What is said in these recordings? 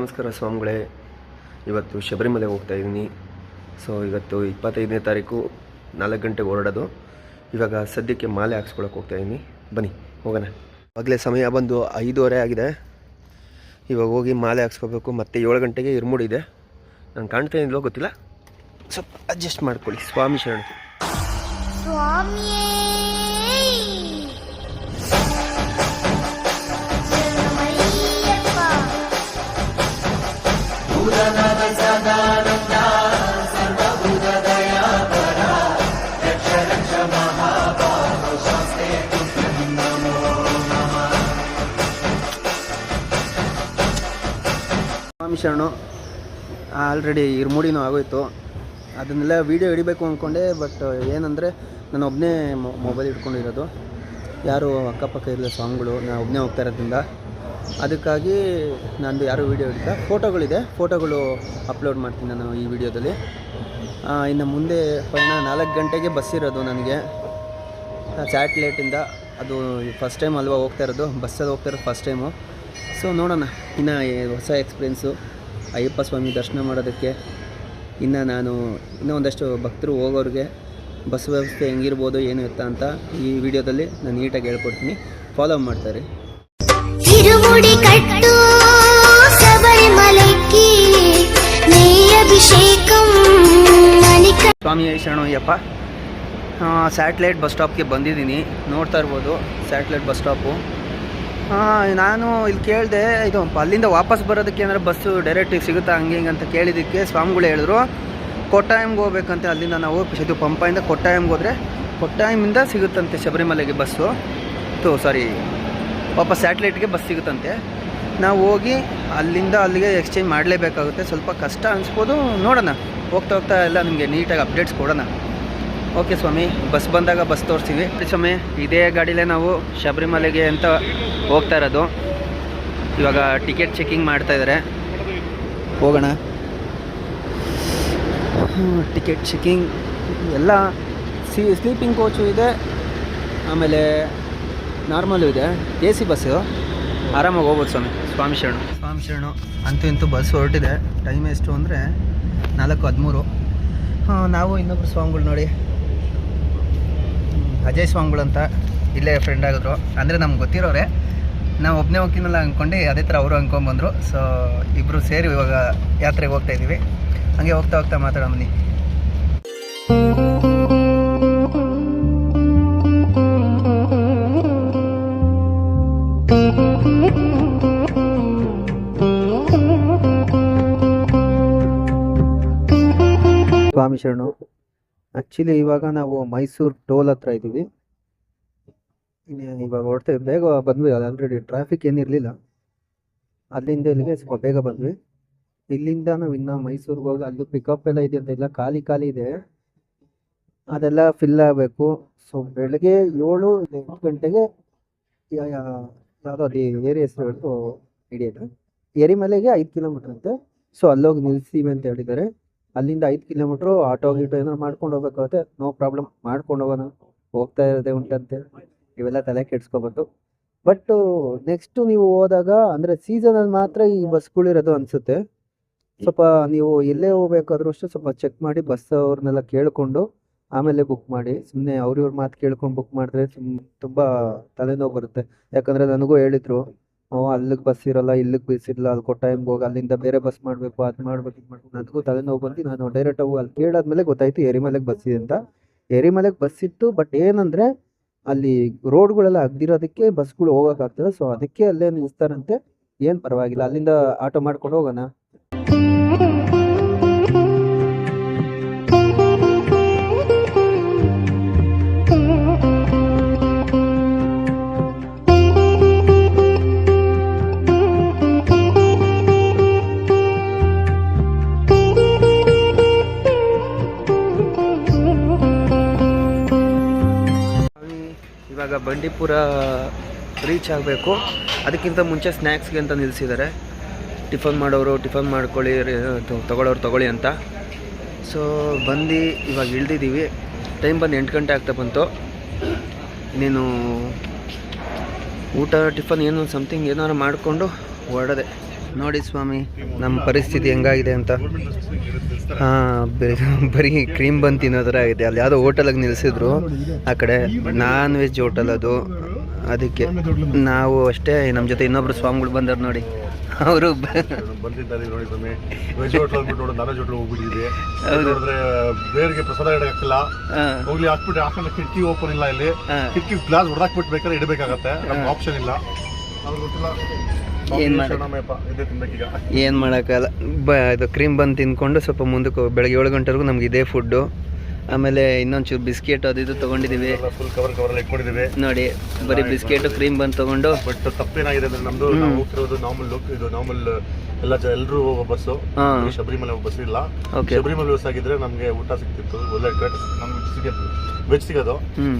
ನಮಸ್ಕಾರ ಸ್ವಾಮಿಗಳೇ. ಇವತ್ತು ಶಬರಿಮಲೆಗೆ ಹೋಗ್ತಾ ಇದ್ದೀನಿ. ಸೊ ಇವತ್ತು 25ನೇ ತಾರೀಕು 4 ಗಂಟೆಗೆ ಹೊರಡೋದು. ಇವಾಗ ಸದ್ಯಕ್ಕೆ ಮಾಲೆ ಹಾಕ್ಸ್ಕೊಳಕ್ಕೆ ಹೋಗ್ತಾ ಇದ್ದೀನಿ. ಬನ್ನಿ ಹೋಗೋಣ. ಆಗಲೇ ಸಮಯ ಬಂದು 5:30 ಆಗಿದೆ. ಇವಾಗ ಹೋಗಿ ಮಾಲೆ ಹಾಕ್ಸ್ಕೋಬೇಕು. ಮತ್ತೆ 7 ಗಂಟೆಗೆ ಇರ್ಮೂಡಿದೆ. ನಾನು ಕಾಣ್ತಾ ಇದ್ದಿಲ್ಲೋ ಗೊತ್ತಿಲ್ಲ, ಸ್ವಲ್ಪ ಅಡ್ಜಸ್ಟ್ ಮಾಡ್ಕೊಳ್ಳಿ. ಸ್ವಾಮಿ ಶರಣ. ಸ್ವಾಮಿ ಶರಣು. ಆಲ್ರೆಡಿ ಇರ್ಮುಡಿನೂ ಆಗೋಯ್ತು. ಅದನ್ನೆಲ್ಲ ವೀಡಿಯೋ ಹಿಡಿಬೇಕು ಅಂದ್ಕೊಂಡೆ, ಬಟ್ ಏನಂದರೆ ನಾನು ಒಬ್ಬನೇ ಮೊಬೈಲ್ ಇಟ್ಕೊಂಡಿರೋದು, ಯಾರು ಅಕ್ಕಪಕ್ಕ ಇರಲಿಲ್ಲ ಸ್ವಾಮಿಗಳು. ನಾನು ಒಬ್ಬನೇ ಹೋಗ್ತಾ ಇರೋದ್ರಿಂದ ಅದಕ್ಕಾಗಿ ನಂದು ಯಾರು ವೀಡಿಯೋ ಹಿಡಿದ. ಫೋಟೋಗಳಿದೆ, ಫೋಟೋಗಳು ಅಪ್ಲೋಡ್ ಮಾಡ್ತೀನಿ ನಾನು ಈ ವಿಡಿಯೋದಲ್ಲಿ. ಇನ್ನು ಮುಂದೆ ಪಯಣ 4 ಗಂಟೆಗೆ ಬಸ್ ಇರೋದು ನನಗೆ ಸ್ಯಾಟ್ಲೈಟಿಂದ. ಅದು ಫಸ್ಟ್ ಟೈಮ್ ಅಲ್ವಾ ಹೋಗ್ತಾ ಇರೋದು, ಬಸ್ಸಲ್ಲಿ ಹೋಗ್ತಾ ಇರೋದು ಫಸ್ಟ್ ಟೈಮು. ಸೊ ನೋಡೋಣ, ಇನ್ನು ಹೊಸ ಎಕ್ಸ್ಪೀರಿಯೆನ್ಸು ಅಯ್ಯಪ್ಪ ಸ್ವಾಮಿ ದರ್ಶನ ಮಾಡೋದಕ್ಕೆ. ಇನ್ನೂ ಒಂದಷ್ಟು ಭಕ್ತರು ಹೋಗೋರಿಗೆ ಬಸ್ ವ್ಯವಸ್ಥೆ ಹೆಂಗಿರ್ಬೋದು ಏನು ಎತ್ತಾ ಅಂತ ಈ ವಿಡಿಯೋದಲ್ಲಿ ನಾನು ನೀಟಾಗಿ ಹೇಳ್ಕೊಡ್ತೀನಿ. ಫಾಲೋ ಮಾಡ್ತಾರೆ. ಸ್ವಾಮಿ ಶರಣಯ್ಯಪ್ಪ. ಸ್ಯಾಟ್ಲೈಟ್ ಬಸ್ ಸ್ಟಾಪ್ಗೆ ಬಂದಿದ್ದೀನಿ. ನೋಡ್ತಾ ಇರ್ಬೋದು ಸ್ಯಾಟ್ಲೈಟ್ ಬಸ್ ಸ್ಟಾಪು. ನಾನು ಇಲ್ಲಿ ಕೇಳಿದೆ, ಇದು ಅಲ್ಲಿಂದ ವಾಪಸ್ ಬರೋದಕ್ಕೆ ಏನಾದ್ರು ಬಸ್ಸು ಡೈರೆಕ್ಟಿಗೆ ಸಿಗುತ್ತಾ ಹಂಗೆ ಹಿಂಗೆ ಅಂತ ಕೇಳಿದ್ದಕ್ಕೆ ಸ್ವಾಮಿಗಳು ಹೇಳಿದ್ರು ಕೊಟ್ಟಾಯಮ್ಗೆ ಹೋಗ್ಬೇಕಂತೆ. ಅಲ್ಲಿಂದ ನಾವು ಇದು ಪಂಪದಿಂದ ಕೊಟ್ಟಾಯಮ್ಗೆ ಹೋದರೆ ಕೊಟ್ಟಾಯಮಿಂದ ಸಿಗುತ್ತಂತೆ ಶಬರಿಮಲೆಗೆ ಬಸ್ಸು. ವಾಪಸ್ ಸ್ಯಾಟ್ಲೈಟ್ಗೆ ಬಸ್ ಸಿಗುತ್ತಂತೆ. ನಾವು ಹೋಗಿ ಅಲ್ಲಿಂದ ಅಲ್ಲಿಗೆ ಎಕ್ಸ್ಚೇಂಜ್ ಮಾಡಲೇಬೇಕಾಗುತ್ತೆ. ಸ್ವಲ್ಪ ಕಷ್ಟ ಅನಿಸ್ಬೋದು, ನೋಡೋಣ. ಹೋಗ್ತಾ ಎಲ್ಲ ನಿಮಗೆ ನೀಟಾಗಿ ಅಪ್ಡೇಟ್ಸ್ ಕೊಡೋಣ. ಓಕೆ ಸ್ವಾಮಿ, ಬಸ್ ಬಂದಾಗ ಬಸ್ ತೋರಿಸ್ತೀವಿ. ಸ್ವಾಮಿ, ಇದೇ ಗಾಡಿಲೇ ನಾವು ಶಬರಿಮಲೆಗೆ ಅಂತ ಹೋಗ್ತಾ ಇರೋದು. ಇವಾಗ ಟಿಕೆಟ್ ಚೆಕಿಂಗ್ ಮಾಡ್ತಾಯಿದ್ದಾರೆ, ಹೋಗೋಣ. ಟಿಕೆಟ್ ಚೆಕಿಂಗ್ ಎಲ್ಲ ಸ್ಲೀಪಿಂಗ್ ಕೋಚು ಇದೆ, ಆಮೇಲೆ ನಾರ್ಮಲು ಇದೆ. AC ಬಸ್ಸು, ಆರಾಮಾಗಿ ಹೋಗ್ಬೋದು ಸ್ವಾಮಿ. ಸ್ವಾಮಿ ಶರಣು ಅಂತೂ ಇಂತೂ ಬಸ್ ಹೊರಟಿದೆ. ಟೈಮ್ ಎಷ್ಟು ಅಂದರೆ 4:13. ನಾವು ಇನ್ನೊಬ್ರು ಸ್ವಾಮಿಗಳು ನೋಡಿ, ಅಜಯ್ ಸ್ವಾಮಿಗಳು ಅಂತ, ಇಲ್ಲೇ ಫ್ರೆಂಡ್ ಆಗಿದ್ರು. ಅಂದರೆ ನಮ್ಗೆ ಗೊತ್ತಿರೋರೆ. ನಾವು ಒಬ್ಬನೇ ಹೋಗ್ತೀನಲ್ಲ ಅಂದ್ಕೊಂಡು ಅದೇ ಥರ ಅವರು ಅಂದ್ಕೊಂಡ್ಬಂದರು. ಸೊ ಇಬ್ಬರು ಸೇರಿ ಇವಾಗ ಯಾತ್ರೆಗೆ ಹೋಗ್ತಾಯಿದ್ದೀವಿ. ಹಾಗೆ ಹೋಗ್ತಾ ಮಾತಾಡೋಣ ಬನ್ನಿ. ಸ್ವಾಮಿ ಶರಣು. ಆ್ಯಕ್ಚುಲಿ ಇವಾಗ ನಾವು ಮೈಸೂರು ಟೋಲ್ ಹತ್ರ ಇದ್ದೀವಿ. ಇವಾಗ ಹೊರಡ್ತೇವೆ. ಬೇಗ ಬಂದ್ವಿ, ಆಲ್ರೆಡಿ ಟ್ರಾಫಿಕ್ ಏನಿರಲಿಲ್ಲ. ಅಲ್ಲಿಂದ ಇಲ್ಲಿಗೆ ಸ್ವಲ್ಪ ಬೇಗ ಬಂದ್ವಿ. ಇಲ್ಲಿಂದ ನಾವು ಇನ್ನು ಮೈಸೂರಿಗೆ ಹೋಗಿ ಅಲ್ಲಿ ಪಿಕಪ್ ಎಲ್ಲ ಇದೆ ಅಂತ, ಇಲ್ಲ ಖಾಲಿ ಇದೆ, ಅದೆಲ್ಲ ಫಿಲ್ ಆಗಬೇಕು. ಸೊ ಬೆಳಗ್ಗೆ 7-8 ಗಂಟೆಗೆ ಯಾವುದೋ ಅದು ಏರಿಯಾ ಹೆಸರು ಹೇಳ್ತು ಹಿಡಿಯೋದು. ಎರಿಮಲೆಗೆ 5 ಕಿಲೋಮೀಟ್ರ್ ಅಂತೆ. ಸೊ ಅಲ್ಲೋಗಿ ನಿಲ್ಸ್ತೀವಿ ಅಂತ ಹೇಳಿದ್ದಾರೆ. ಅಲ್ಲಿಂದ 5 ಕಿಲೋಮೀಟ್ರು ಆಟೋ ಏನಾದ್ರು ಮಾಡ್ಕೊಂಡು ಹೋಗ್ಬೇಕಾಗುತ್ತೆ. ನೋ ಪ್ರಾಬ್ಲಮ್, ಮಾಡ್ಕೊಂಡು ಹೋಗೋಣ. ಹೋಗ್ತಾ ಇರೋದೇ ಉಂಟಂತೆ, ಇವೆಲ್ಲ ತಲೆ ಕೆಡ್ಸ್ಕೊಬಾರ್ದು. ಬಟ್ ನೆಕ್ಸ್ಟು ನೀವು ಹೋದಾಗ ಅಂದರೆ ಸೀಸನಲ್ಲಿ ಮಾತ್ರ ಈ ಬಸ್ಗಳಿರೋದು ಅನಿಸುತ್ತೆ. ಸ್ವಲ್ಪ ನೀವು ಎಲ್ಲೇ ಹೋಗ್ಬೇಕಾದ್ರೂ ಅಷ್ಟೇ ಸ್ವಲ್ಪ ಚೆಕ್ ಮಾಡಿ, ಬಸ್ ಅವ್ರನ್ನೆಲ್ಲ ಕೇಳಿಕೊಂಡು ಆಮೇಲೆ ಬುಕ್ ಮಾಡಿ. ಸುಮ್ಮನೆ ಅವ್ರ ಮಾತು ಕೇಳ್ಕೊಂಡು ಬುಕ್ ಮಾಡಿದ್ರೆ ತುಂಬ ತಲೆನೋವು ಬರುತ್ತೆ. ಯಾಕಂದರೆ ನನಗೂ ಹೇಳಿದರು, ಅಲ್ಲಿಗೆ ಬಸ್ ಇರೋಲ್ಲ, ಇಲ್ಲಿಗೆ ಬಸ್ ಇರಲ್ಲ, ಅಲ್ಲಿ ಕೊಟ್ಟಾಯಮ್ಗೆ ಹೋಗಿ ಅಲ್ಲಿಂದ ಬೇರೆ ಬಸ್ ಮಾಡಬೇಕು, ಅದು ಮಾಡಬೇಕು, ಇದು ಮಾಡಬೇಕು. ನನಗೂ ತಲೆನೋವು ಬಂದು ನಾನು ಡೈರೆಕ್ಟಾಗಿ ಅಲ್ಲಿ ಕೇಳಾದ್ಮೇಲೆ ಗೊತ್ತಾಯಿತು ಎರಿಮಲೆಗೆ ಬಸ್ ಇದೆ ಅಂತ. ಎರಿಮಲೆಗೆ ಬಸ್ ಇತ್ತು, ಬಟ್ ಏನಂದರೆ ಅಲ್ಲಿ ರೋಡ್ಗಳೆಲ್ಲ ಅಗ್ದಿರೋದಕ್ಕೆ ಬಸ್ಗಳು ಹೋಗೋಕ್ಕಾಗ್ತದೆ. ಸೊ ಅದಕ್ಕೆ ಅಲ್ಲೇ ನಿಲ್ಲಿಸ್ತಾರಂತೆ. ಏನು ಪರವಾಗಿಲ್ಲ, ಅಲ್ಲಿಂದ ಆಟೋ ಮಾಡ್ಕೊಂಡು ಹೋಗೋಣ. ಇವಾಗ ಬಂಡೀಪುರ ರೀಚ್ ಆಗಬೇಕು. ಅದಕ್ಕಿಂತ ಮುಂಚೆ ಸ್ನ್ಯಾಕ್ಸ್ಗೆ ಅಂತ ನಿಲ್ಲಿಸಿದ್ದಾರೆ. ಟಿಫನ್ ಮಾಡೋರು ಟಿಫನ್ ಮಾಡ್ಕೊಳ್ಳಿ, ತೊಗೊಳ್ಳೋರು ತೊಗೊಳ್ಳಿ ಅಂತ. ಸೊ ಬಂದು ಇವಾಗ ಇಳಿದಿದ್ದೀವಿ. ಟೈಮ್ ಬಂದು 8 ಗಂಟೆ ಆಗ್ತಾ ಬಂತು. ಇನ್ನೇನು ಊಟ ಟಿಫನ್ ಏನು ಸಮಥಿಂಗ್ ಏನಾರು ಮಾಡಿಕೊಂಡು ಹೊರಡದೆ. ನೋಡಿ ಸ್ವಾಮಿ ನಮ್ಮ ಪರಿಸ್ಥಿತಿ ಹೆಂಗಾಗಿದೆ ಅಂತ. ಬರೀ ಕ್ರೀಮ್ ಬನ್ ತಿನ್ನೋ ಥರ ಆಗಿದೆ. ಅಲ್ಲಿ ಯಾವುದೋ ಹೋಟೆಲಾಗಿ ನಿಲ್ಲಿಸಿದ್ರು, ಆ ಕಡೆ ನಾನ್ ವೆಜ್ ಹೋಟೆಲ್ ಅದು. ಅದಕ್ಕೆ ನಾವು ಅಷ್ಟೇ, ನಮ್ಮ ಜೊತೆ ಇನ್ನೊಬ್ರು ಸ್ವಾಮಿಗಳು ಬಂದರು ನೋಡಿ, ಅವರು ಬಂದಿದ್ದಾರೆ ನೋಡಿ ಸ್ವಾಮಿ. ವೆಜ್ ಹೋಟ್ಲ್ ಅಂದ್ಬಿಟ್ಟು ನಾನ್ ವೆಜ್ ಹೋಟ್ಲ್ ಹೋಗ್ಬಿಟ್ಟಿದೆ. ಬೇರೆಗೆ ಪ್ರಸಾದ ಇಡಕ್ಕಿಲ್ಲ, ಹೋಗ್ಲಿ ಹಾಕ್ಬಿಟ್ಟು ಹಾಕಲ್ಲ, ಕಿಟಕಿ ಓಪನ್ ಇಲ್ಲ, ಇಲ್ಲಿ ಕಿಟಕಿ ಗ್ಲಾಸ್ ಹೊಡೆದಾಕ್ಬಿಟ್ಟು ಬೇಕಾದ್ರೆ ಇಡಬೇಕಾಗತ್ತೆ, ಆಪ್ಷನ್ ಇಲ್ಲ. ಏನು ಮಾಡೋಕ್ಕಲ್ಲ. ಇದು ಕ್ರೀಮ್ ಬನ್ ತಿಂದ್ಕೊಂಡು ಸ್ವಲ್ಪ ಮುಂದಕ್ಕೆ ಬೆಳಗ್ಗೆ 7 ಗಂಟೆವರೆಗೂ ನಮ್ಗೆ ಇದೇ ಫುಡ್ಡು. ಆಮೇಲೆ ಇನ್ನೊಂಚೂರು ಬಿಸ್ಕೆಟ್ ಅದು ಇದು ತೊಗೊಂಡಿದ್ದೀವಿ. ಫುಲ್ ಕವರ್ ಇಟ್ಕೊಂಡಿದ್ದೀವಿ ನೋಡಿ. ಬರೀ ಬಿಸ್ಕೆಟು ಕ್ರೀಮ್ ಬನ್ ತೊಗೊಂಡು. ಬಟ್ ತಪ್ಪೇನಾಗಿದೆ ಅಂದ್ರೆ ನಮ್ದು ನಾವು ಹೋಗ್ತಿರೋದು ನಾರ್ಮಲ್ ಎಲ್ಲರೂ ಹೋಗೋ ಬಸ್ಸು. ಶಬರಿಮಲೆ ಬಸ್ ಇಲ್ಲ. ಶಬರಿಮಲೆ ಬಸ್ ಆಗಿದ್ರೆ ನಮ್ಗೆ ಊಟ ಸಿಗ್ತಿತ್ತು, ಒಳ್ಳೆ ನಮ್ಗೆ ವೆಜ್ ಸಿಗೋದು.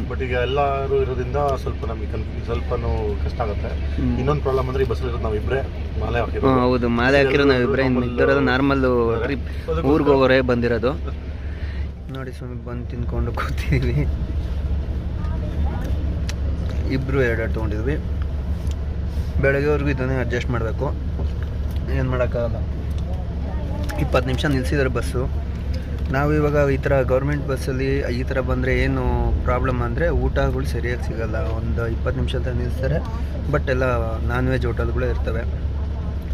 ಬಟ್ ಈಗ ಎಲ್ಲರೂ ಇರೋದ್ರಿಂದ ಸ್ವಲ್ಪ ನಮ್ಗೆ ಸ್ವಲ್ಪನೂ ಕಷ್ಟ ಆಗುತ್ತೆ. ಇನ್ನೊಂದು ಪ್ರಾಬ್ಲಮ್ ಅಂದ್ರೆ ಈ ಬಸ್ ಇರೋದು ನಾವು ಇಬ್ಬರೇ ಮಾಲೆ ಹಾಕಿರೋದು. ಹೌದು, ಮಾಲೆ ಹಾಕಿರೋ ನಾವು ಇಬ್ಬರೇ. ಇದ್ದರೋದು ನಾರ್ಮಲ್ ಟ್ರಿಪ್ ಊರಿಗೆ ಹೋಗೋರೇ ಬಂದಿರೋದು. ನೋಡಿ ಸ್ವಾಮಿ, ಬಂದು ತಿನ್ಕೊಂಡು ಕೂತಿದ್ವಿ. ಇಬ್ಬರು 2 ತೊಗೊಂಡಿದ್ವಿ. ಬೆಳಗ್ಗೆವರೆಗೂ ಇದನ್ನೇ ಅಡ್ಜಸ್ಟ್ ಮಾಡಬೇಕು, ಏನು ಮಾಡೋಕ್ಕಾಗಲ್ಲ. 20 ನಿಮಿಷ ನಿಲ್ಲಿಸಿದ್ದಾರೆ ಬಸ್ಸು. ನಾವು ಇವಾಗ ಈ ಥರ ಗೌರ್ಮೆಂಟ್ ಬಸ್ಸಲ್ಲಿ ಈ ಥರ ಬಂದರೆ ಏನು ಪ್ರಾಬ್ಲಮ್ ಅಂದರೆ ಊಟಗಳು ಸರಿಯಾಗಿ ಸಿಗೋಲ್ಲ. ಒಂದು 20 ನಿಮಿಷ ಅಂತ ನಿಲ್ಲಿಸ್ತಾರೆ. ಬಟ್ ಎಲ್ಲ ನಾನ್ ವೆಜ್ ಹೋಟೆಲ್ಗಳೇ ಇರ್ತವೆ.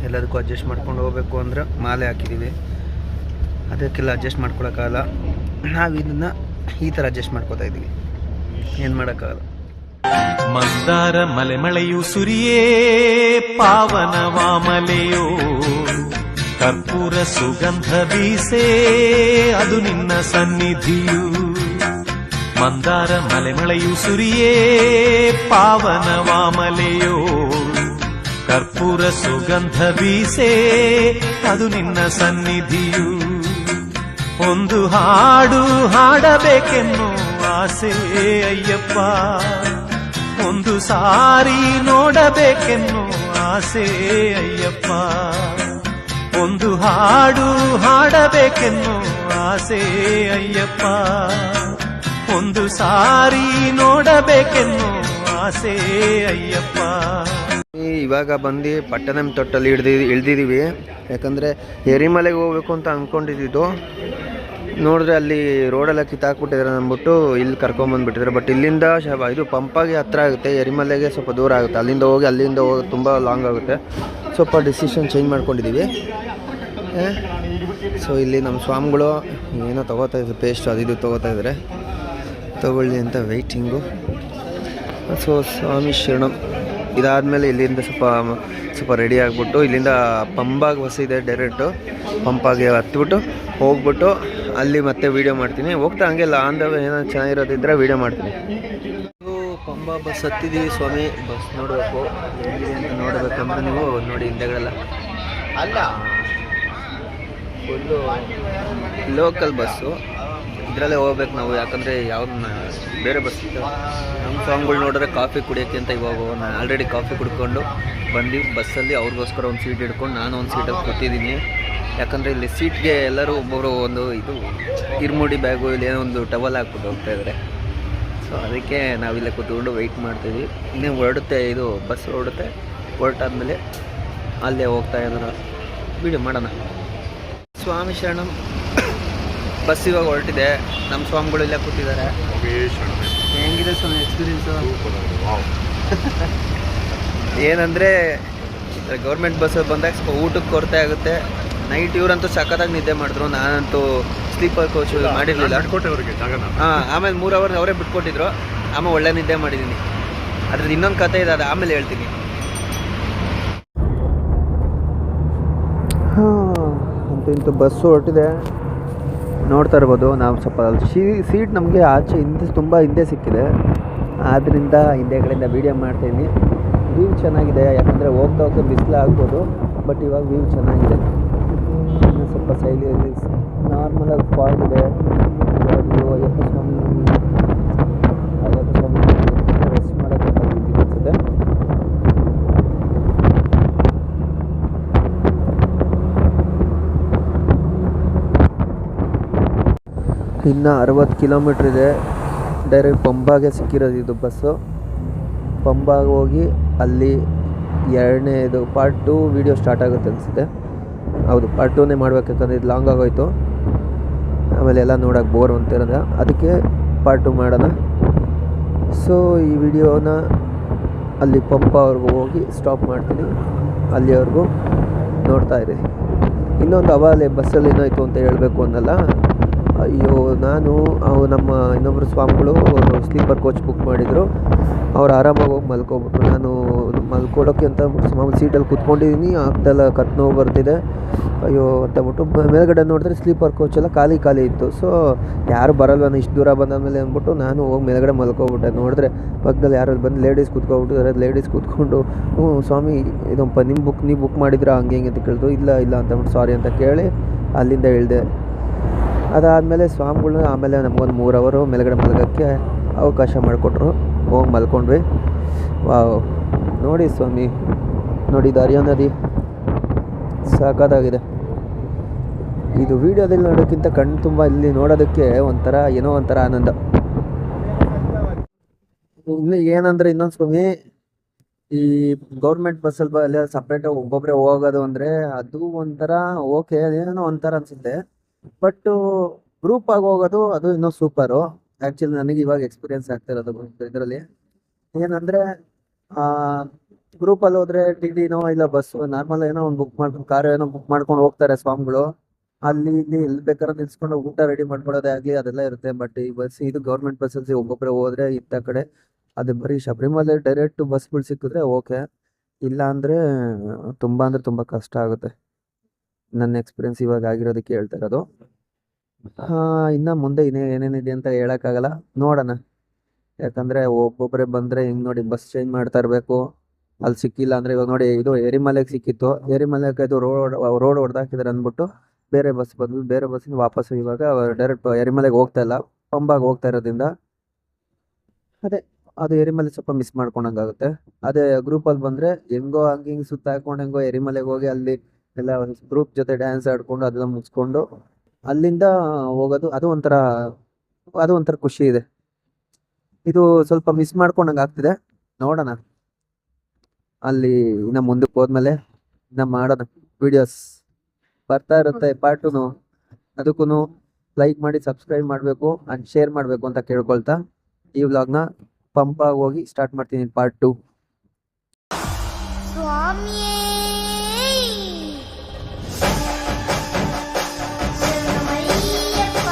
ಎಲ್ಲದಕ್ಕೂ ಅಡ್ಜಸ್ಟ್ ಮಾಡ್ಕೊಂಡು ಹೋಗಬೇಕು ಅಂದರೆ ಮಾಲೆ ಹಾಕಿದ್ದೀವಿ, ಅದಕ್ಕೆಲ್ಲ ಅಡ್ಜಸ್ಟ್ ಮಾಡ್ಕೊಳಕ್ಕಾಗಲ್ಲ. ನಾವು ಇದನ್ನು ಈ ಥರ ಅಡ್ಜಸ್ಟ್ ಮಾಡ್ಕೋತಾ ಇದ್ದೀವಿ, ಏನು ಮಾಡೋಕ್ಕಾಗಲ್ಲ. ಮಂದಾರ ಮಲೆ ಮಳೆಯು ಸುರಿಯೇ ಪಾವನವಾಮಲೆಯೋ, ಕರ್ಪೂರ ಸುಗಂಧ ಬೀಸೆ ಅದು ನಿನ್ನ ಸನ್ನಿಧಿಯು. ಮಂದಾರ ಮಲೆ ಮಳೆಯು ಸುರಿಯೇ ಪಾವನವಾಮಲೆಯೋ, ಕರ್ಪೂರ ಸುಗಂಧ ಬೀಸೆ ಅದು ನಿನ್ನ ಸನ್ನಿಧಿಯು. ಒಂದು ಹಾಡು ಹಾಡಬೇಕೆನ್ನು ಆಸೆ ಅಯ್ಯಪ್ಪ, ಒಂದು ಸಾರಿ ನೋಡಬೇಕೆನ್ನು ಆಸೆ ಅಯ್ಯಪ್ಪ. ಒಂದು ಹಾಡು ಹಾಡಬೇಕೆನ್ನು ಆಸೆ ಅಯ್ಯಪ್ಪ, ಒಂದು ಸಾರಿ ನೋಡಬೇಕೆನ್ನು ಆಸೆ ಅಯ್ಯಪ್ಪ. ಇವಾಗ ಬಂದು ಪಟ್ಟಣಂತಿಟ್ಟಲ್ಲಿ ಇಳ್ದಿದ್ದೀವಿ. ಯಾಕಂದರೆ ಎರಿಮಲೆಗೆ ಹೋಗ್ಬೇಕು ಅಂತ ಅಂದ್ಕೊಂಡಿದ್ದು, ನೋಡಿದ್ರೆ ಅಲ್ಲಿ ರೋಡೆಲ್ಲ ಕಿತ್ತಾಕ್ಬಿಟ್ಟಿದ್ದಾರೆ ಅಂದ್ಬಿಟ್ಟು ಇಲ್ಲಿ ಕರ್ಕೊಂಬಂದುಬಿಟ್ಟಿದ್ದಾರೆ. ಬಟ್ ಇಲ್ಲಿಂದ ಇದು ಪಂಪಾಗಿ ಹತ್ರ ಆಗುತ್ತೆ, ಎರಿಮಲೆಗೆ ಸ್ವಲ್ಪ ದೂರ ಆಗುತ್ತೆ. ಅಲ್ಲಿಂದ ಹೋಗಿ ತುಂಬ ಲಾಂಗ್ ಆಗುತ್ತೆ. ಸ್ವಲ್ಪ ಡಿಸಿಷನ್ ಚೇಂಜ್ ಮಾಡ್ಕೊಂಡಿದ್ದೀವಿ. ಸೊ ಇಲ್ಲಿ ನಮ್ಮ ಸ್ವಾಮಿಗಳು ಏನೋ ತೊಗೋತಾ ಇದ್ದಾರೆ, ಪೇಸ್ಟ್ ಅದು ಇದು ತೊಗೋತಾ ಇದ್ದಾರೆ, ತೊಗೊಳ್ಳಿ ಅಂತ ವೆಯ್ಟಿಂಗು. ಸೊ ಸ್ವಾಮಿ ಶರಣಂ. ಇದಾದಮೇಲೆ ಇಲ್ಲಿಂದ ಸ್ವಲ್ಪ ರೆಡಿ ಆಗಿಬಿಟ್ಟು ಇಲ್ಲಿಂದ ಪಂಬಾಗೆ ಬಸ್ ಇದೆ, ಡೈರೆಕ್ಟು ಪಂಪಾಗೆ ಹತ್ಬಿಟ್ಟು ಹೋಗ್ಬಿಟ್ಟು ಅಲ್ಲಿ ಮತ್ತೆ ವೀಡಿಯೋ ಮಾಡ್ತೀನಿ. ಹೋಗ್ತಾ ಹಂಗೆಲ್ಲ ಆನ್ ದ ವೇ ಏನೋ ಚೆನ್ನಾಗಿರೋದಿದ್ರೆ ವೀಡಿಯೋ ಮಾಡ್ತೀನಿ. ಪಂಬಾ ಬಸ್ ಹತ್ತಿದ್ದೀವಿ ಸ್ವಾಮಿ. ಬಸ್ ನೋಡಬೇಕು ಹೇಗಿದೆ ಅಂತ ನೋಡಬೇಕಂದ್ರೆ ನೀವು ನೋಡಿ, ಹಿಂದೆಗಳೆಲ್ಲ ಅಲ್ಲ, ಫುಲ್ಲು ಲೋಕಲ್ ಬಸ್ಸು. ಇದರಲ್ಲೇ ಹೋಗ್ಬೇಕು ನಾವು, ಯಾಕಂದರೆ ಯಾವ್ದನ್ನ ಬೇರೆ ಬಸ್ ಇದೆ. ನಮ್ಮ ಸ್ವಾಮಿಗಳು ನೋಡಿದ್ರೆ ಕಾಫಿ ಕುಡಿಯೋಕ್ಕೆ ಅಂತ ಇವಾಗ ನಾನು ಆಲ್ರೆಡಿ ಕಾಫಿ ಕುಡ್ಕೊಂಡು ಬಂದು ಬಸ್ಸಲ್ಲಿ ಅವ್ರಿಗೋಸ್ಕರ ಒಂದು ಸೀಟ್ ಹಿಡ್ಕೊಂಡು ನಾನು ಒಂದು ಸೀಟಲ್ಲಿ ಕೂತಿದ್ದೀನಿ. ಯಾಕಂದರೆ ಇಲ್ಲಿ ಸೀಟ್ಗೆ ಎಲ್ಲರೂ ಒಬ್ಬರು ಒಂದು ಇದು ಇರ್ಮುಡಿ ಬ್ಯಾಗು ಇಲ್ಲಿ ಏನೋ ಒಂದು ಟವಲ್ ಹಾಕ್ಬಿಟ್ಟು ಹೋಗ್ತಾಯಿದ್ದಾರೆ. ಸೊ ಅದಕ್ಕೆ ನಾವಿಲ್ಲೇ ಕೂತ್ಕೊಂಡು ವೆಯ್ಟ್ ಮಾಡ್ತೀವಿ. ಇನ್ನೇ ಹೊರಡುತ್ತೆ, ಇದು ಬಸ್ ಹೊರಟಾದ್ಮೇಲೆ ಅಲ್ಲೇ ಹೋಗ್ತಾ ಇದ್ದಾರೆ, ವೀಡಿಯೋ ಮಾಡೋಣ. ಸ್ವಾಮಿ ಶರಣಂ. ಬಸ್ ಇವಾಗ ಹೊರಟಿದೆ, ನಮ್ಮ ಸ್ವಾಮಿಗಳು ಇಲ್ಲೇ ಕೂತಿದ್ದಾರೆ. ಹೆಂಗಿದೆ ಸ್ವಾಮಿ ಎಕ್ಸ್ಪೀರಿಯನ್ಸು? ಏನಂದರೆ ಗೌರ್ಮೆಂಟ್ ಬಸ್ಸಲ್ಲಿ ಬಂದಾಗ ಸ್ವಲ್ಪ ಊಟಕ್ಕೆ ಕೊರತೆ ಆಗುತ್ತೆ. ನೈಟ್ ಇವರಂತೂ ಸಖತ್ತಾಗಿ ನಿದ್ದೆ ಮಾಡಿದ್ರು, ನಾನಂತೂ ಸ್ಲೀಪರ್ ಕೋಚ್ ಮಾಡಿರಲಿಲ್ಲ. ಆಮೇಲೆ 3 ಅವರ್ ಅವರೇ ಬಿಟ್ಕೊಟ್ಟಿದ್ರು. ಆಮೇಲೆ ಒಳ್ಳೆ ನಿದ್ದೆ ಮಾಡಿದ್ದೀನಿ. ಅದ್ರದ್ದು ಇನ್ನೊಂದು ಕತೆ ಇದೆ, ಅದು ಆಮೇಲೆ ಹೇಳ್ತೀನಿ. ಅಂತೂ ಬಸ್ಸು ಹೊರಟಿದೆ, ನೋಡ್ತಾ ಇರ್ಬೋದು. ನಾವು ಸ್ವಲ್ಪ ಸೀಟ್ ನಮಗೆ ಆಚೆ ತುಂಬ ಹಿಂದೆ ಸಿಕ್ಕಿದೆ, ಆದ್ದರಿಂದ ಹಿಂದೆಗಡೆಯಿಂದ ವೀಡಿಯೋ ಮಾಡ್ತಾಯಿದ್ದೀನಿ. ವ್ಯೂ ಚೆನ್ನಾಗಿದೆ, ಯಾಕಂದರೆ ಹೋಗ್ತಾ ಬಿಸಿಲು ಆಗ್ಬೋದು. ಬಟ್ ಇವಾಗ ವ್ಯೂ ಚೆನ್ನಾಗಿದೆ. ಸ್ವಲ್ಪ ಶೈಲಿಯಲ್ಲಿ ನಾರ್ಮಲಾಗಿ ಫಾಲ್ ಇದೆ. ಅಯ್ಯಪ್ಪ ಸ್ವಾಮಿ ರೆಸ್ಟ್ ಮಾಡೋಕ್ಕೆ ಅನಿಸುತ್ತೆ. ಇನ್ನು 60 ಕಿಲೋಮೀಟ್ರ್ ಇದೆ. ಡೈರೆಕ್ಟ್ ಪಂಬಾಗೆ ಸಿಕ್ಕಿರೋದು ಇದು ಬಸ್ಸು. ಪಂಬಾಗೆ ಹೋಗಿ ಅಲ್ಲಿ ಎರಡನೇದು ಪಾರ್ಟ್ 2 ವೀಡಿಯೋ ಸ್ಟಾರ್ಟ್ ಆಗುತ್ತೆ ಅನಿಸುತ್ತೆ. ಹೌದು, ಪಾರ್ಟ್ 2ನೇ ಮಾಡ್ಬೇಕು, ಯಾಕಂದರೆ ಇದು ಲಾಂಗ್ ಆಗೋಯ್ತು. ಆಮೇಲೆ ಎಲ್ಲ ನೋಡೋಕೆ ಬೋರ್ ಅಂತಿರೋದ, ಅದಕ್ಕೆ ಪಾರ್ಟ್ 2 ಮಾಡೋಣ. ಸೊ ಈ ವಿಡಿಯೋನ ಅಲ್ಲಿ ಪಂಪವ್ರಿಗೂ ಹೋಗಿ ಸ್ಟಾಪ್ ಮಾಡ್ತೀನಿ, ಅಲ್ಲಿವರೆಗೂ ನೋಡ್ತಾ ಇರಿ. ಇನ್ನೊಂದು ಅವಾಲೆ ಬಸ್ಸಲ್ಲಿ ಏನಾಯಿತು ಅಂತ ಹೇಳಬೇಕು ಅನ್ನಲ್ಲ. ಅಯ್ಯೋ, ನಮ್ಮ ಇನ್ನೊಬ್ಬರು ಸ್ವಾಮಿಗಳು ಸ್ಲೀಪರ್ ಕೋಚ್ ಬುಕ್ ಮಾಡಿದರು. ಅವ್ರು ಆರಾಮಾಗಿ ಹೋಗಿ ಮಲ್ಕೊಬಿಟ್ರು. ನಾನು ಮಲ್ಕೊಳ್ಳೋಕ್ಕೆ ಅಂತ ಮಾಮೂಲಿ ಸೀಟಲ್ಲಿ ಕೂತ್ಕೊಂಡಿದ್ದೀನಿ, ಆಗ್ದೆಲ್ಲ ಕತ್ತು ನೋವು ಬರ್ತಿದೆ. ಅಯ್ಯೋ ಅಂತಬಿಟ್ಟು ಮೇಲ್ಗಡೆ ನೋಡಿದ್ರೆ ಸ್ಲೀಪರ್ ಕೋಚೆಲ್ಲ ಖಾಲಿ ಇತ್ತು. ಸೊ ಯಾರು ಬರಲ್ವನ ಇಷ್ಟು ದೂರ ಬಂದಾದಮೇಲೆ ಅಂದ್ಬಿಟ್ಟು ನಾನು ಹೋಗಿ ಮೇಲ್ಗಡೆ ಮಲ್ಕೊಬಿಟ್ಟೆ. ನೋಡಿದ್ರೆ ಪಕ್ಕದಲ್ಲಿ ಯಾರು ಬಂದು ಲೇಡೀಸ್ ಕೂತ್ಕೊಬಿಟ್ಟಿದ್ದಾರೆ. ಲೇಡೀಸ್ ಕೂತ್ಕೊಂಡು ಸ್ವಾಮಿ ಇದಪ್ಪ ನೀವು ಬುಕ್ ಮಾಡಿದ್ರಾ ಹಂಗೆ ಹಿಂಗೆ ಅಂತ ಕೇಳಿದ್ರು. ಇಲ್ಲ ಅಂತಂದ್ಬಿಟ್ಟು ಸಾರಿ ಅಂತ ಕೇಳಿ ಅಲ್ಲಿಂದ ಇಳಿದೆ. ಅದಾದಮೇಲೆ ಸ್ವಾಮಿಗಳು ಆಮೇಲೆ ನಮಗೊಂದು 3 ಅವರು ಮೇಲ್ಗಡೆ ಮಲಗೋಕ್ಕೆ ಅವಕಾಶ ಮಾಡಿಕೊಟ್ರು. ಹೋಗಿ ಮಲ್ಕೊಂಡ್ವಿ. ವಾವ್, ನೋಡಿ ಸ್ವಾಮಿ, ನೋಡಿ ಹರಿಯೋ ನದಿ ಸಾಕಾಗಿದೆ. ಇದು ವೀಡಿಯೋದಲ್ಲಿ ನೋಡೋಕ್ಕಿಂತ ಕಣ್ಣು ತುಂಬ ಇಲ್ಲಿ ನೋಡೋದಕ್ಕೆ ಏನೋ ಒಂಥರ ಆನಂದ. ಇಲ್ಲಿ ಏನಂದರೆ ಇನ್ನೊಂದು ಸ್ವಾಮಿ, ಈ ಗೌರ್ಮೆಂಟ್ ಬಸ್ಸಲ್ಲಿ ಎಲ್ಲ ಸಪ್ರೇಟಾಗಿ ಒಬ್ಬೊಬ್ಬರೇ ಹೋಗೋದು ಅಂದರೆ ಅದು ಒಂಥರ ಓಕೆ, ಅದೇನೋ ಒಂಥರ ಅನಿಸುತ್ತೆ. ಬಟ್ ಗ್ರೂಪಾಗಿ ಹೋಗೋದು ಅದು ಇನ್ನೂ ಸೂಪರು. ಆ್ಯಕ್ಚುಲಿ ನನಗೆ ಇವಾಗ ಎಕ್ಸ್ಪೀರಿಯೆನ್ಸ್ ಆಗ್ತಿರೋದು ಇದರಲ್ಲಿ. ಏನಂದರೆ ಗ್ರೂಪಲ್ಲಿ ಹೋದರೆ ಟಿಟಿನೋ ಇಲ್ಲ ಬಸ್ಸು ನಾರ್ಮಲ್ ಏನೋ ಒಂದು ಬುಕ್ ಮಾಡ್ಕೊಂಡು ಕಾರು ಏನೋ ಬುಕ್ ಮಾಡ್ಕೊಂಡು ಹೋಗ್ತಾರೆ ಸ್ವಾಮಿಗಳು. ಅಲ್ಲಿ ಇಲ್ಲಿ ಎಲ್ಲಿ ಬೇಕಾದ್ರೆ ನಿಲ್ಸ್ಕೊಂಡು ಊಟ ರೆಡಿ ಮಾಡ್ಕೊಳ್ಳೋದೇ ಆಗಲಿ ಅದೆಲ್ಲ ಇರುತ್ತೆ. ಬಟ್ ಈ ಇದು ಗೌರ್ಮೆಂಟ್ ಬಸ್ಸಲ್ಲಿ ಒಬ್ಬೊಬ್ಬರೇ ಹೋದರೆ ಇಂಥ ಕಡೆ ಅದು ಬರೀ ಶಬರಿಮಲೆ ಡೈರೆಕ್ಟ್ ಬಸ್ಗಳು ಸಿಕ್ಕಿದ್ರೆ ಓಕೆ, ಇಲ್ಲ ಅಂದರೆ ತುಂಬ ಕಷ್ಟ ಆಗುತ್ತೆ. ನನ್ನ ಎಕ್ಸ್ಪೀರಿಯೆನ್ಸ್ ಇವಾಗ ಆಗಿರೋದಕ್ಕೆ ಹೇಳ್ತಾ ಇರೋದು. ಇನ್ನು ಮುಂದೆ ಏನೇನಿದೆ ಅಂತ ಹೇಳೋಕ್ಕಾಗಲ್ಲ, ನೋಡೋಣ. ಯಾಕಂದರೆ ಒಬ್ಬೊಬ್ಬರೇ ಬಂದರೆ ಹಿಂಗೆ ನೋಡಿ ಬಸ್ ಚೇಂಜ್ ಮಾಡ್ತಾ ಇರಬೇಕು. ಅಲ್ಲಿ ಸಿಕ್ಕಿಲ್ಲ ಅಂದರೆ ಇವಾಗ ನೋಡಿ ಇದು ಎರಿಮಲೆಗೆ ಸಿಕ್ಕಿತ್ತು. ಎರಿಮಲೆಗೆ ಇದು ರೋಡ್ ಹೊಡೆದಾಕಿದ್ದಾರೆ ಅಂದ್ಬಿಟ್ಟು ಬೇರೆ ಬಸ್ ಬಂದ್ವಿ. ಬೇರೆ ಬಸ್ಸಿಂದ ವಾಪಸ್ಸು ಇವಾಗ ಡೈರೆಕ್ಟ್ ಎರಿಮಲೆಗೆ ಹೋಗ್ತಾ ಇಲ್ಲ, ಪಂಬಾಗೆ ಹೋಗ್ತಾ ಇರೋದ್ರಿಂದ ಅದು ಎರಿಮಲೆ ಸ್ವಲ್ಪ ಮಿಸ್ ಮಾಡ್ಕೊಂಡಂಗಾಗುತ್ತೆ. ಅದೇ ಗ್ರೂಪಲ್ಲಿ ಬಂದರೆ ಹೆಂಗೋ ಹಿಂಗೆ ಸುತ್ತ ಹಾಕೊಂಡು ಹೆಂಗೋ ಎರಿಮಲೆಗೆ ಹೋಗಿ ಅಲ್ಲಿ ಎಲ್ಲ ಗ್ರೂಪ್ ಜೊತೆ ಡ್ಯಾನ್ಸ್ ಆಡಿಕೊಂಡು ಅದೆಲ್ಲ ಮುಗಿಸ್ಕೊಂಡು ಅಲ್ಲಿಂದ ಹೋಗೋದು, ಅದು ಒಂಥರ ಖುಷಿ ಇದೆ. ಇದು ಸ್ವಲ್ಪ ಮಿಸ್ ಮಾಡ್ಕೊಂಡಂಗೆ ಆಗ್ತಿದೆ. ನೋಡೋಣ ಅಲ್ಲಿ ಇನ್ನು ಮುಂದಕ್ಕೆ ಹೋದ್ಮೇಲೆ ಇನ್ನು ಮಾಡೋಣ. ವೀಡಿಯೋಸ್ ಬರ್ತಾ ಇರುತ್ತೆ ಪಾರ್ಟ್ 2. ಅದಕ್ಕೂ ಲೈಕ್ ಮಾಡಿ, ಸಬ್ಸ್ಕ್ರೈಬ್ ಮಾಡಬೇಕು ಆ್ಯಂಡ್ ಶೇರ್ ಮಾಡಬೇಕು ಅಂತ ಕೇಳ್ಕೊಳ್ತಾ ಈ ವ್ಲಾಗ್ನ ಪಂಪಾಗಿ ಹೋಗಿ ಸ್ಟಾರ್ಟ್ ಮಾಡ್ತೀನಿ ಪಾರ್ಟ್ 2. ಸ್ವಾಮಿಯೇ ಶರಣಮಯ್ಯಪ್ಪ.